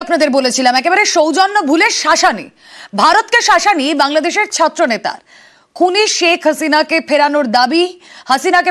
আপনাদের বলেছিলাম একেবারে সৌজন্য ভুলে শাসানি, ভারতকে শাসানি বাংলাদেশের ছাত্র নেতার খুনি শেখ হাসিনাকে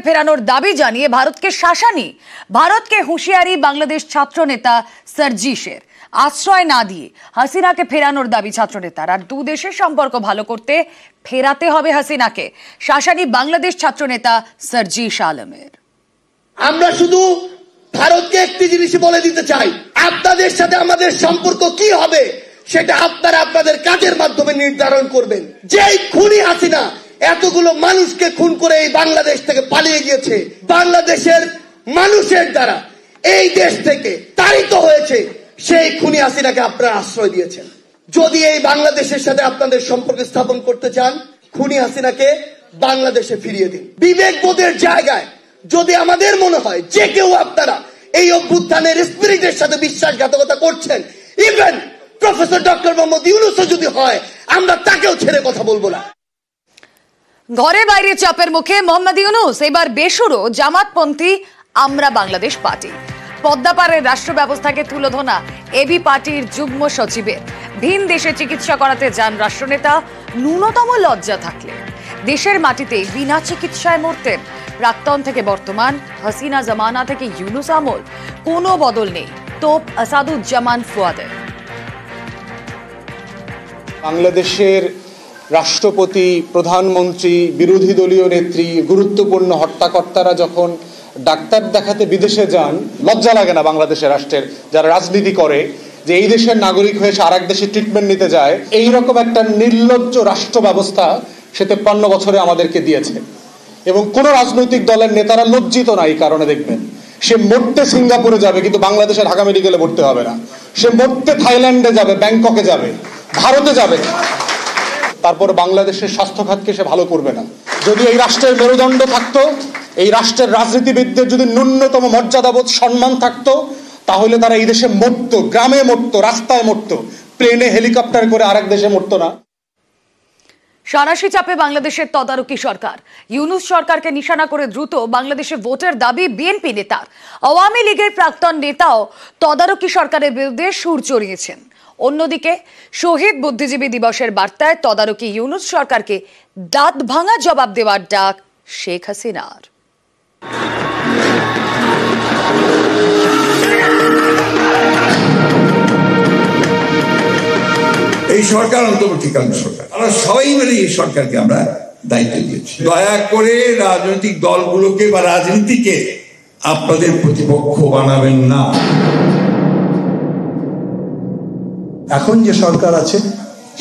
ফেরানোর দাবি জানিয়ে ভারতকে শাসানি, ভারতকে হুঁশিয়ারি বাংলাদেশ ছাত্র নেতা সার্জিসের। আশ্রয় না দিয়ে হাসিনাকে ফেরানোর দাবি ছাত্র নেতার। আর দু দেশের সম্পর্ক ভালো করতে ফেরাতে হবে হাসিনাকে, শাসানি বাংলাদেশ ছাত্র নেতা সার্জিস আলমের। আমরা শুধু ভারতকে একটি জিনিস বলে দিতে চাই, আপনাদের সাথে আমাদের সম্পর্ক কি হবে সেটা আপনারা আপনাদের কাজের মাধ্যমে নির্ধারণ করবেন। যেই খুনি হাসিনা এতগুলো মানুষকে খুন করে এই বাংলাদেশ থেকে পালিয়ে গিয়েছে, বাংলাদেশের মানুষের দ্বারা এই দেশ থেকে তাড়িত হয়েছে, সেই খুনি হাসিনাকে আপনারা আশ্রয় দিয়েছেন। যদি এই বাংলাদেশের সাথে আপনাদের সম্পর্ক স্থাপন করতে চান, খুনি হাসিনাকে বাংলাদেশে ফিরিয়ে দিন। বিবেকবোধের জায়গায় যদি আমাদের মনে হয় যে কেউ আপনারা এই অভ্যুত্থানের স্পিরিটের সাথে বিশ্বাসঘাতকতা করছেন, ইভেন প্রফেসর ডক্টর মোহাম্মদ ইউনূসও যদি হয়, আমরা তাকেও ছেড়ে কথা বলবো না। ঘরে বাইরে চাপের মুখে মোহাম্মদ ইউনূস এবার বেসুরো জামাতপন্থী আমরা বাংলাদেশ পার্টি। পদ্মাপাড়ের রাষ্ট্র ব্যবস্থাকে তুলোধনা এবি পার্টির যুগ্ম সচিবের। ভিন দেশে চিকিৎসা করাতে যান রাষ্ট্রনেতা, ন্যূনতম লজ্জা থাকলে দেশের মাটিতে বিনা চিকিৎসায় মরতেন। প্রাক্তন থেকে বর্তমান, হাসিনা জামানা থেকে ইউনূস আমল, কোনো বদল নেই তোপ আসাদুজ্জামান ফুয়াদের। বাংলাদেশের রাষ্ট্রপতি, প্রধানমন্ত্রী, বিরোধী দলীয় নেত্রী, গুরুত্বপূর্ণ হত্যাকর্তারা যখন ডাক্তার দেখাতে বিদেশে যান, লজ্জা লাগে না বাংলাদেশের রাষ্ট্রের যারা রাজনীতি করে যে এই দেশের নাগরিক হয়ে আরেক দেশে ট্রিটমেন্ট নিতে যায়? এইরকম একটা নির্লজ্জ রাষ্ট্র ব্যবস্থা সে 53 বছরে আমাদেরকে দিয়েছে। এবং কোন রাজনৈতিক দলের নেতারা লজ্জিত না এই কারণে। দেখবেন সে মরতে সিঙ্গাপুরে যাবে, কিন্তু বাংলাদেশে ঢাকা মেডিকেলে ভর্তি হবে না। সে মরতে থাইল্যান্ডে যাবে, ব্যাংককে যাবে, ভারতে যাবে, তারপর বাংলাদেশের স্বাস্থ্য খাতকে সে ভালো করবে না। যদি এই রাষ্ট্রের মেরুদণ্ড থাকতো, এই রাষ্ট্রের রাজনীতিবিদদের যদি ন্যূনতম মর্যাদাবোধ, সম্মান থাকতো, তাহলে তারা এই দেশে মরতো, গ্রামে মরতো, রাস্তায় মরতো, প্লেনে হেলিকপ্টার করে আরেক দেশে মরতো না। সাঁড়াশি চাপে বাংলাদেশের তদারকি সরকার। ইউনূস সরকারকে নিশানা করে দ্রুত বাংলাদেশে ভোটের দাবি বিএনপি নেতার। আওয়ামী লীগের প্রাক্তন নেতাও তদারকি সরকারের বিরুদ্ধে সুর চড়িয়েছেন। অন্যদিকে শহীদ বুদ্ধিজীবী দিবসের বার্তায় তদারকি ইউনূস সরকারকে দাঁত ভাঙা জবাব দেওয়ার ডাক শেখ হাসিনার। এই সরকার অন্তর্বর্তীকালীন সরকার, আমরা সবাই মিলে এই সরকারকে আমরা দায়িত্ব দিয়েছি। দয়া করে রাজনৈতিক দলগুলোকে বা রাজনীতিকে আপনাদের প্রতিপক্ষ বানাবেন না। এখন যে সরকার আছে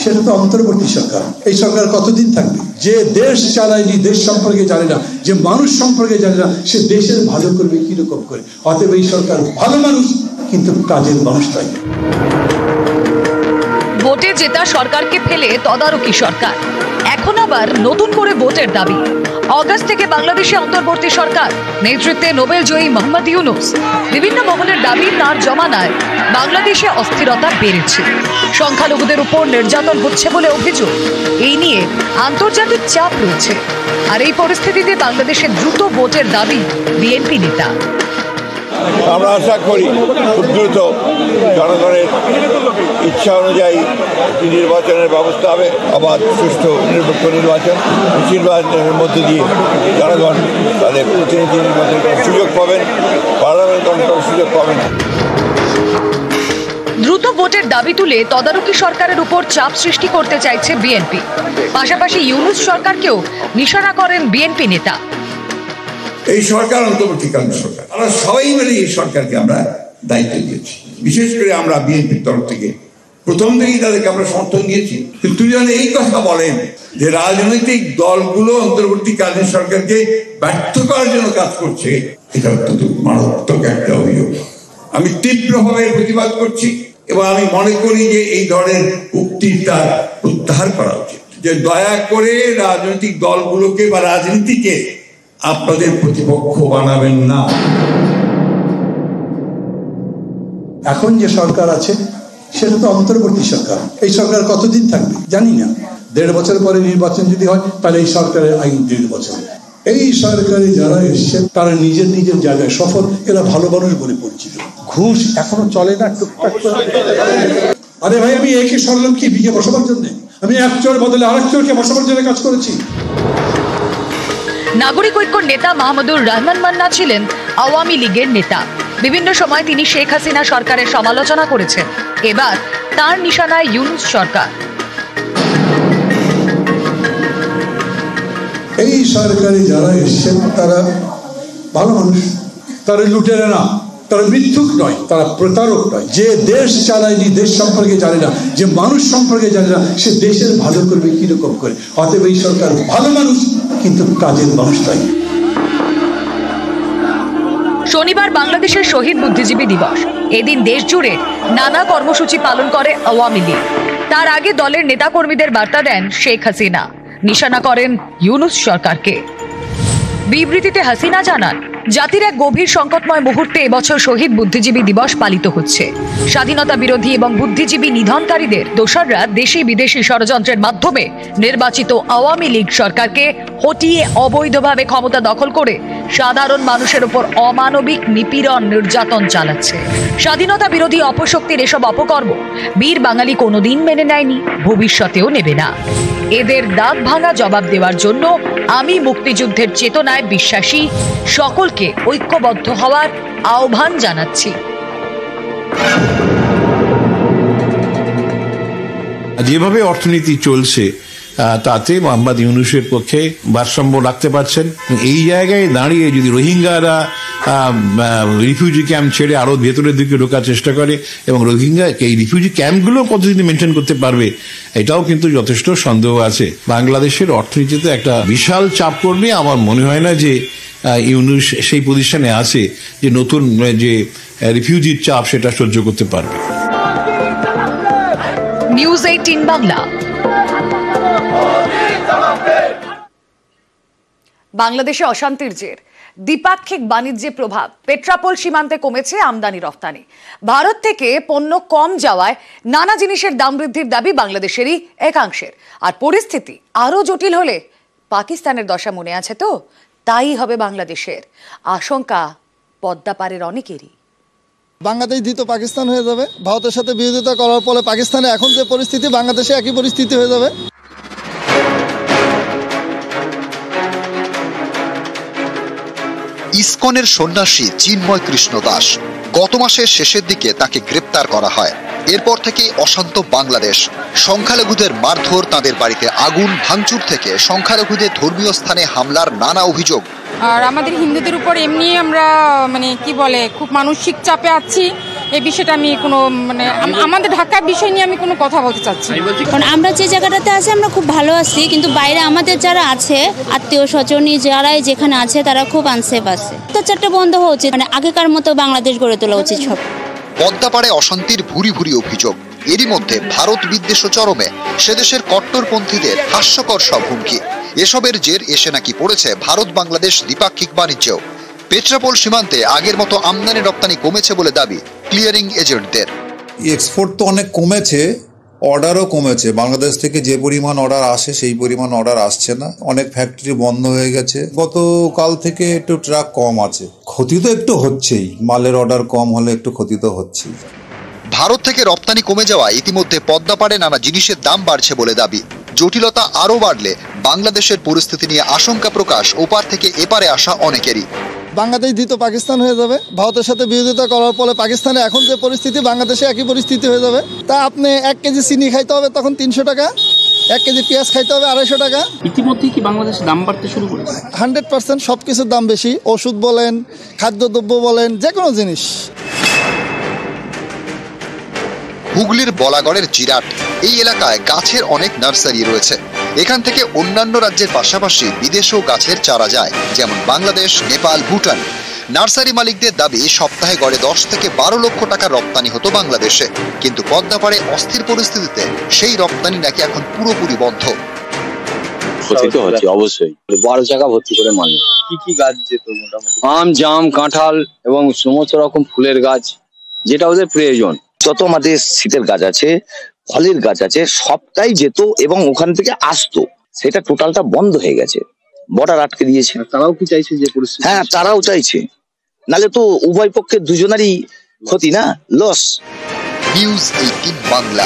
সেটা তো অন্তর্বর্তী সরকার। এই সরকার কতদিন থাকবে? যে দেশ চালায়নি, দেশ সম্পর্কে জানে না, যে মানুষ সম্পর্কে জানে না, সে দেশের ভালো করবে কিরকম করে? অতএব এই সরকার ভালো মানুষ, কিন্তু কাজের মানুষ নয়। ভোটে জেতা সরকারকে ফেলে তদারকি সরকার, এখন আবার নতুন করে ভোটের দাবি। অগাস্ট থেকে বাংলাদেশে অন্তর্বর্তী সরকার, নেতৃত্বে নোবেল জয়ী মোহাম্মদ ইউনূস। বিভিন্ন মহলের দাবি, তার জমানায় বাংলাদেশে অস্থিরতা বেড়েছে, সংখ্যালঘুদের উপর নির্যাতন হচ্ছে বলে অভিযোগ। এই নিয়ে আন্তর্জাতিক চাপ রয়েছে। আর এই পরিস্থিতিতে বাংলাদেশে দ্রুত ভোটের দাবি বিএনপি নেতা। আমরা আশা করি খুব দ্রুত জনগণের ইচ্ছা অনুযায়ী নির্বাচনের ব্যবস্থা হবে, অবাধ, সুষ্ঠু, নিরপেক্ষ নির্বাচন। নির্বাচনের মধ্যে দিয়ে জনগণ তাদের প্রতিনিধি নির্বাচন করার সুযোগ পাবেন, পার্লামেন্ট গঠন করার সুযোগ পাবেন। দ্রুত ভোটের দাবি তুলে তদারকি সরকারের উপর চাপ সৃষ্টি করতে চাইছে বিএনপি। পাশাপাশি ইউনূস সরকারকেও নিশানা করেন বিএনপি নেতা। এই সরকার অন্তর্বর্তীকালীন সরকার, আমরা সবাই মিলে এই সরকারকে আমরা দায়িত্ব দিয়েছি। বিশেষ করে আমরা বিএনপির তরফ থেকে প্রথম থেকেই তাদেরকে আমরা সমর্থন দিয়েছি। কিন্তু যখন এই কথা বলেন যে রাজনৈতিক দলগুলো অন্তর্বর্তীকালীন সরকারকে ব্যর্থ করার জন্য কাজ করছে, এটা অত্যন্ত মারাত্মক একটা অভিযোগ। আমি তীব্রভাবে প্রতিবাদ করছি এবং আমি মনে করি যে এই ধরনের উক্তিটা প্রত্যাহার করা উচিত। যে দয়া করে রাজনৈতিক দলগুলোকে বা রাজনীতিকে আপনাদের প্রতিপক্ষ বানাবেন না। এখন যে সরকার আছে সেটা তো অন্তর্বর্তী সরকার। এই সরকার কতদিন থাকবে জানি না। 1.5 বছর পরে নির্বাচন যদি হয়, তাহলে এই সরকারের আইন 1.5 বছর। এই সরকারে যারা এসছেন তারা নিজের নিজের জায়গায় সফল, এরা ভালো মানুষ বলে পরিচিত। ঘুষ এখনো চলে না টুকটাক করে। আরে ভাই, আমি একে সরলাম কি বিকে বসাবার জন্য? আমি এক চোর বদলে আরেক চোরকে বসাবার জন্য কাজ করেছি। নাগরিক ঐক্যর নেতা মাহমুদুর রহমান মান্না ছিলেন আওয়ামী লীগের নেতা। বিভিন্ন সময় তিনি শেখ হাসিনা সরকারের সমালোচনা করেছেন। এবার তার নিশানায় ইউনূস সরকার। এই সরকারে যারা এসছেন তারা ভালো মানুষ, তারা লুটেরা না, তারা মিথ্যুক নয়, তারা প্রতারক নয়। যে দেশ চালায়নি, দেশ সম্পর্কে জানে না, যে মানুষ সম্পর্কে জানে না, সে দেশের ভালো করবে কিরকম করে? অতএব এই সরকার ভালো মানুষ, কিন্তু কাজের মানুষ নয়। শনিবার বাংলাদেশের শহীদ বুদ্ধিজীবী দিবস। এদিন দেশ জুড়ে নানা কর্মসূচি পালন করে আওয়ামী লীগ। তার আগে দলের নেতাকর্মীদের বার্তা দেন শেখ হাসিনা, নিশানা করেন ইউনূস সরকারকে। বিবৃতিতে হাসিনা জানান, জাতির এক গভীর সংকটময় মুহূর্তে এবছর শহীদ বুদ্ধিজীবী দিবস পালিত হচ্ছে। স্বাধীনতা বিরোধী এবং বুদ্ধিজীবী নিধনকারীদের দোসররা দেশি বিদেশি ষড়যন্ত্রের মাধ্যমে নির্বাচিত আওয়ামী লীগ সরকারকে হটিয়ে অবৈধভাবে ক্ষমতা দখল করে সাধারণ মানুষের উপর অমানবিক নিপীড়ন নির্যাতন চালাচ্ছে। স্বাধীনতা বিরোধী অপশক্তির এসব অপকর্ম বীর বাঙালি কোনোদিন মেনে নেয়নি, ভবিষ্যতেও নেবে না। এদের দাঁত ভাঙা জবাব দেওয়ার জন্য আমি মুক্তিযুদ্ধের চেতনায় বিশ্বাসী, সকলকে ঐক্যবদ্ধ হওয়ার আহ্বান জানাচ্ছি। যেভাবে অর্থনীতি চলছে তাতে মোহাম্মদ ইউনূসের পক্ষে ভারসাম্য রাখতে পারছেন। এই জায়গায় দাঁড়িয়ে যদি রোহিঙ্গারা রিফিউজি ক্যাম্প ছেড়ে আরো ভেতরের দিকে ঢোকার চেষ্টা করে এবং রোহিঙ্গা এই রিফিউজি ক্যাম্পগুলো কতদিন মেনটেন করতে পারবে, এটাও কিন্তু যথেষ্ট সন্দেহ আছে। বাংলাদেশের অর্থনীতিতে একটা বিশাল চাপ পড়বে। আমার মনে হয় না যে ইউনূস সেই পজিশনে আছে যে নতুন যে রিফিউজির চাপ সেটা সহ্য করতে পারবে। নিউজ 18 বাংলা। বাংলাদেশে অশান্তির জের, দ্বিপাক্ষিক বাণিজ্যে প্রভাব, পেট্রাপোল সীমান্তে কমেছে আমদানি রফতানি। ভারত থেকে পণ্য কম যাওয়ায় নানা জিনিসের দাম বৃদ্ধির দাবি বাংলাদেশেরই একাংশের। আর পরিস্থিতি আরো জটিল হলে পাকিস্তানের দশা মনে আছে তো, তাই হবে বাংলাদেশের আশঙ্কা পদ্মা পারের অনেকেরই। বাংলাদেশ দ্বিতীয় পাকিস্তান হয়ে যাবে। ভারতের সাথে বিরোধিতা করার ফলে পাকিস্তানে এখন যে পরিস্থিতি, বাংলাদেশে একই পরিস্থিতি হয়ে যাবে। ইসকনের সন্ন্যাসী চিন্ময় কৃষ্ণ দাস গত মাসের শেষের দিকে তাকে গ্রেপ্তার করা হয়। এরপর থেকে অশান্ত বাংলাদেশ। সংখ্যালঘুদের মারধর, তাদের বাড়িতে আগুন, ভাঙচুর থেকে সংখ্যালঘুদের ধর্মীয় স্থানে হামলার নানা অভিযোগ। আর আমাদের হিন্দুদের উপর এমনি আমরা খুব মানসিক চাপে আছি। এই বিষয়টা আমি আমাদের ঢাকার বিষয় নিয়ে আমি কোনো কথা বলতে চাচ্ছি। কারণ আমরা যে জায়গাটাতে আছি আমরা খুব ভালো আছি, কিন্তু বাইরে আমাদের যারা আছে আত্মীয় স্বজনী যারাই যেখানে আছে তারা খুব আনসেফ আছে। অত্যাচারটা বন্ধ হওয়া উচিত, আগেকার মতো বাংলাদেশ গড়ে তোলা উচিত সব। পদ্মাপাড়ে অশান্তির ভুরি ভুরি অভিযোগ। এরই মধ্যে ভারত বিদ্বেষ চরমে, সেদেশের কট্টরপন্থীদের হাস্যকর সব হুমকি। এসবের জের এসে নাকি পড়েছে ভারত বাংলাদেশ দ্বিপাক্ষিক বাণিজ্যেও। পেট্রাপোল সীমান্তে আগের মতো আমদানি রপ্তানি কমেছে বলে দাবি ক্লিয়ারিং এজেন্টদের। এক্সপোর্ট তো অনেক কমেছে, অর্ডারও কমেছে। বাংলাদেশ থেকে যে পরিমাণ অর্ডার আসে সেই পরিমাণ অর্ডার আসছে না। অনেক ফ্যাক্টরি বন্ধ হয়ে গেছে। গতকাল থেকে একটু ট্রাক কম আছে। ক্ষতি তো একটু হচ্ছেই, মালের অর্ডার কম হলে একটু ক্ষতি তো হচ্ছেই। ভারত থেকে রপ্তানি কমে যাওয়া ইতিমধ্যে পদ্মাপাড়ে নানা জিনিসের দাম বাড়ছে বলে দাবি। জটিলতা আরও বাড়লে বাংলাদেশের পরিস্থিতি নিয়ে আশঙ্কা প্রকাশ ওপার থেকে এপারে আসা অনেকেরই। বাংলাদেশ দ্বিতীয় পাকিস্তান হয়ে যাবে। ভারতের সাথে বিরোধিতা করার ফলে পাকিস্তানে এখন যে পরিস্থিতি, বাংলাদেশে একই পরিস্থিতি হয়ে যাবে। তা আপনি 1 কেজি চিনি খাইতে হবে তখন 300 টাকা, 1 কেজি পেঁয়াজ খাইতে হবে 250 টাকা। ইতিমধ্যে কি বাংলাদেশে দাম বাড়তে শুরু করেছে? 100% সব কিছুর দাম বেশি। ওষুধ বলেন, খাদ্যদ্রব্য বলেন, যে কোনো জিনিস। হুগলির বলাগড়ের জিরাট এই এলাকায় গাছের অনেক নার্সারি রয়েছে। এখান থেকে অন্যান্য রাজ্যের পাশাপাশি বিদেশেও গাছের চারা যায়, যেমন বাংলাদেশ, নেপাল, ভুটান। নার্সারি মালিকদের দাবি সপ্তাহে গড়ে 10 থেকে 12 লক্ষ টাকা রপ্তানি হতো বাংলাদেশে, কিন্তু পদ্মাপাড়ে অস্থির পরিস্থিতিতে সেই রপ্তানি নাকি এখন পুরোপুরি বন্ধ। ক্ষতি তো হচ্ছে অবশ্যই। 12 জায়গা ভর্তি করে মাল। কি কি গাছ যেত? মোটামুটি আম, জাম, কাঁঠাল এবং সমস্ত রকম ফুলের গাছ, যেটা ওদের প্রয়োজন। যত আমাদের শীতের গাছ আছে, ফলের গাছ আছে, সবটাই যেত এবং ওখান থেকে আসতো। সেটা টোটালটা বন্ধ হয়ে গেছে। বর্ডার আটকে দিয়েছে। তারাও কি চাইছে যে পরিস্থিতি? হ্যাঁ, তারাও চাইছে, নালে তো উভয় পক্ষের দুজনারই ক্ষতি না, লস। নিউজ 18 বাংলা।